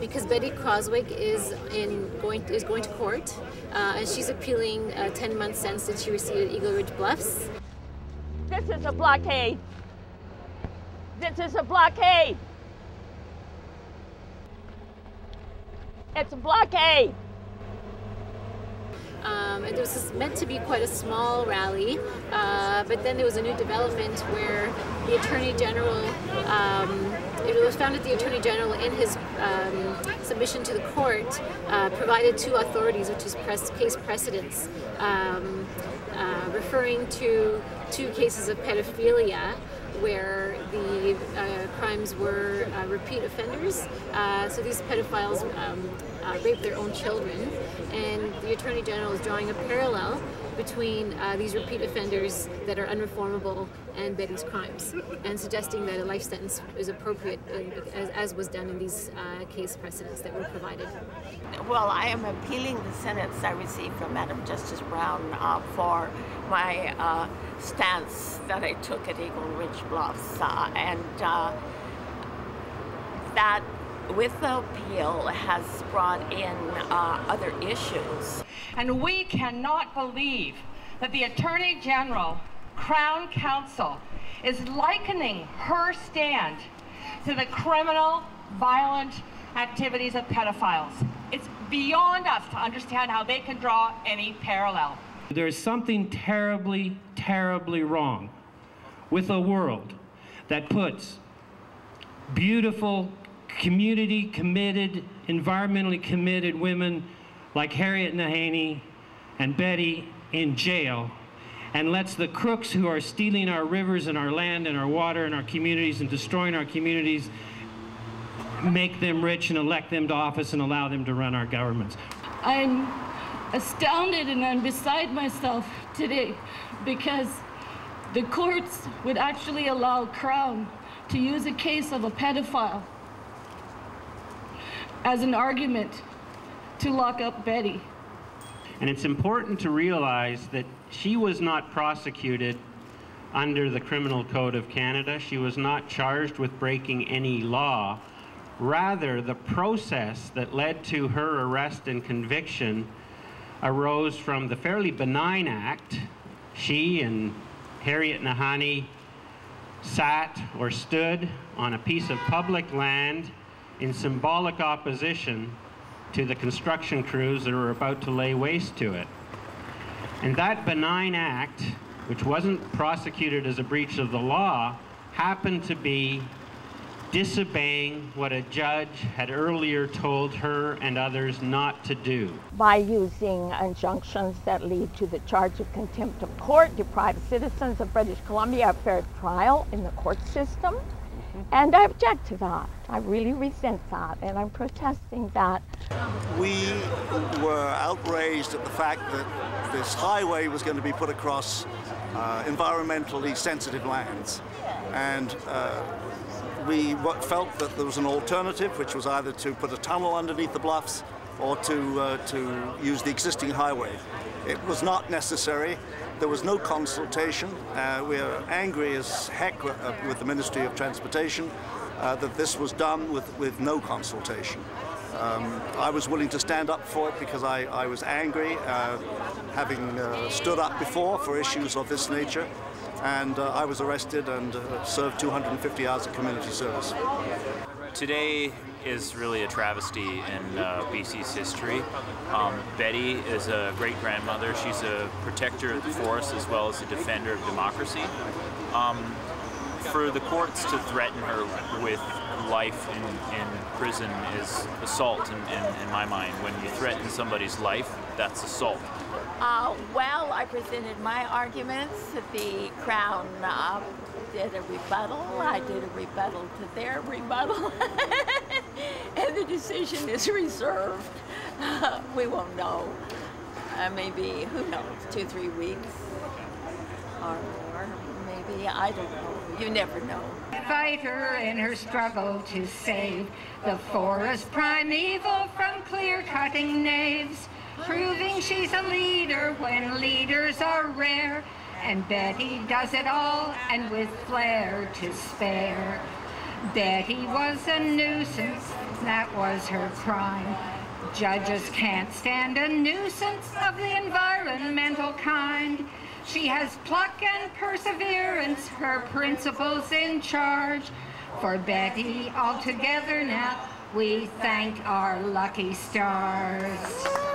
because Betty Krawczyk is going to court, and she's appealing a 10-month sentence that she received at Eagleridge Bluffs. This is a blockade. This is a blockade. It's a blockade. It was meant to be quite a small rally, but then there was a new development where the Attorney General, it was found that the Attorney General in his submission to the court provided two authorities, which is case precedents, referring to two cases of pedophilia where the crimes were repeat offenders. So these pedophiles rape their own children, and the Attorney General is drawing a parallel between these repeat offenders that are unreformable and Betty's crimes, and suggesting that a life sentence is appropriate, as was done in these case precedents that were provided. Well, I am appealing the sentence I received from Madam Justice Brown for my stance that I took at Eagleridge Bluffs, and that with the appeal has brought in other issues. And we cannot believe that the Attorney General, Crown Counsel, is likening her stand to the criminal, violent activities of pedophiles. It's beyond us to understand how they can draw any parallel. There's something terribly, terribly wrong with a world that puts beautiful, community-committed, environmentally committed women like Harriet Nahaney and Betty in jail, and lets the crooks who are stealing our rivers and our land and our water and our communities and destroying our communities make them rich and elect them to office and allow them to run our governments. I'm astounded and I'm beside myself today because the courts would actually allow Crown to use a case of a pedophile as an argument to lock up Betty. And it's important to realize that she was not prosecuted under the Criminal Code of Canada. She was not charged with breaking any law. Rather, the process that led to her arrest and conviction arose from the fairly benign act. She and Harriet Nahaney sat or stood on a piece of public land in symbolic opposition to the construction crews that were about to lay waste to it. And that benign act, which wasn't prosecuted as a breach of the law, happened to be disobeying what a judge had earlier told her and others not to do. By using injunctions that lead to the charge of contempt of court, deprive citizens of British Columbia a fair trial in the court system. And I object to that. I really resent that, and I'm protesting that. We were outraged at the fact that this highway was going to be put across environmentally sensitive lands. And we felt that there was an alternative, which was either to put a tunnel underneath the bluffs or to use the existing highway. It was not necessary. There was no consultation. We are angry as heck with the Ministry of Transportation that this was done with no consultation. I was willing to stand up for it because I was angry, having stood up before for issues of this nature. And I was arrested and served 250 hours of community service. Today is really a travesty in BC's history. Betty is a great-grandmother. She's a protector of the forest as well as a defender of democracy. For the courts to threaten her with life in prison is assault in my mind. When you threaten somebody's life, that's assault. Well, I presented my arguments. The Crown did a rebuttal. I did a rebuttal to their rebuttal. And the decision is reserved. We won't know. Maybe, who knows, 2-3 weeks or more. Maybe, I don't know. You never know. Fighter in her struggle to save the forest primeval from clear-cutting knaves, proving she's a leader when leaders are rare, and Betty does it all and with flair to spare. Betty was a nuisance, that was her crime. Judges can't stand a nuisance of the environmental kind. She has pluck and perseverance, her principles in charge. For Betty, altogether now, we thank our lucky stars.